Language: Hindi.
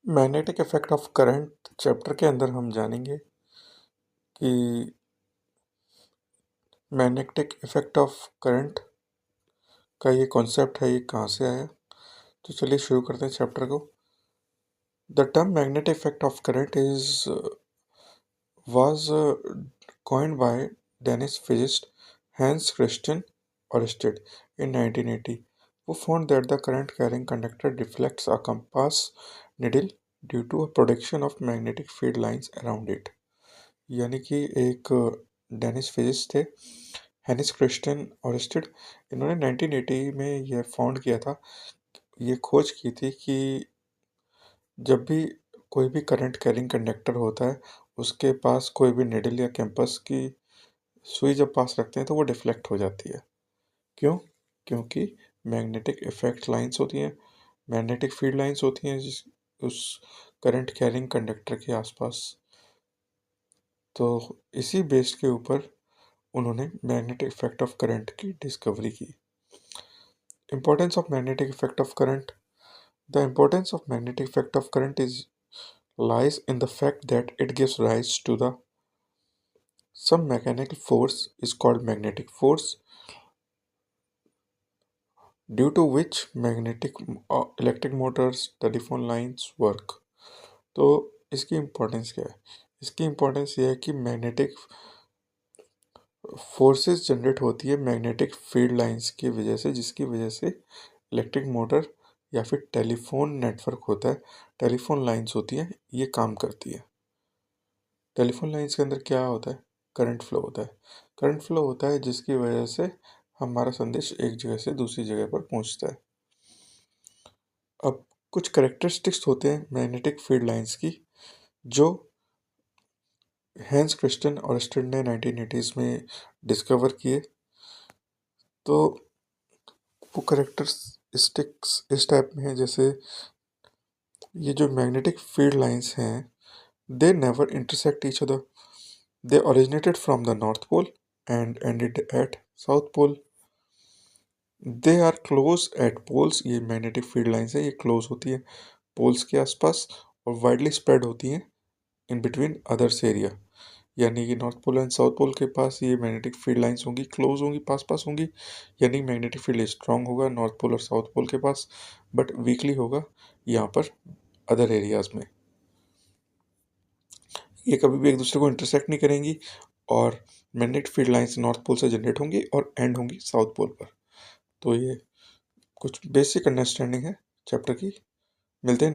Magnetic effect of current chapter के अंदर हम जानेंगे कि मैग्नेटिक इफेक्ट ऑफ करंट का ये कॉन्सेप्ट है, ये कहाँ से आया। तो चलिए शुरू करते हैं चैप्टर को। The term magnetic effect of current was coined by Danish physicist Hans Christian Ørsted in 1980, who found that the current-carrying conductor deflects a compass needle due to a production of magnetic field lines around it। यानी कि एक डेनिश फिजिस्ट थे हेनिस क्रिस्टियन ऑर्स्टेड, इन्होंने 1980 में यह फाउंड किया था, ये खोज की थी कि जब भी कोई भी करंट कैरिंग कंडक्टर होता है उसके पास कोई भी निडल या कैंपस की सुई जब पास रखते हैं तो वो डिफ्लेक्ट हो जाती है। क्यों? क्योंकि मैग्नेटिक इफेक्ट लाइंस होती हैं, मैग्नेटिक फील्ड लाइंस होती हैं जिस उस करंट कैरिंग कंडक्टर के आसपास। तो इसी बेस के ऊपर उन्होंने मैग्नेटिक इफेक्ट ऑफ करंट की डिस्कवरी की। Importance of magnetic effect of current. The importance of magnetic effect of current lies in the fact that it gives rise to some mechanical force is called magnetic force, due to which electric motors, telephone lines work। तो इसकी इम्पोर्टेंस क्या है? इसकी इम्पोर्टेंस ये है कि मैग्नेटिक फोर्सेस जनरेट होती है मैग्नेटिक फील्ड लाइंस की वजह से, जिसकी वजह से इलेक्ट्रिक मोटर या फिर टेलीफोन नेटवर्क होता है, टेलीफोन लाइंस होती हैं, ये काम करती है। टेलीफोन लाइंस के अंदर क्या होता है? करंट फ्लो होता है। करंट फ्लो होता है जिसकी वजह से हमारा संदेश एक जगह से दूसरी जगह पर पहुंचता है। अब कुछ करेक्टरिस्टिक्स होते हैं मैग्नेटिक फील्ड लाइंस की जो हैंस क्रिस्टियन ऑर्स्टेड ने 1980s में डिस्कवर किए। तो वो करेक्टरिस्टिक्स इस टाइप में है, जैसे ये जो मैग्नेटिक फील्ड लाइंस हैं, they never intersect each other. They originated from the North Pole and ended at South Pole. They are close at poles। ये मैग्नेटिक फील्ड लाइंस है, ये क्लोज होती है पोल्स के आसपास और वाइडली स्प्रेड होती हैं इन बिटवीन अदर्स एरिया। यानी कि north pole and south pole के पास ये मैग्नेटिक फील्ड लाइंस होंगी, क्लोज होंगी, पास पास होंगी, यानी मैग्नेटिक फील्ड स्ट्रांग होगा नॉर्थ पोल और साउथ पोल के पास, बट वीकली होगा यहाँ पर अदर एरियाज में। ये कभी भी एक दूसरे को इंटरसेक्ट नहीं करेंगी और magnetic field lines north pole से जनरेट होंगी और एंड होंगी साउथ पोल पर। तो ये कुछ बेसिक अंडरस्टैंडिंग है चैप्टर की। मिलते हैं।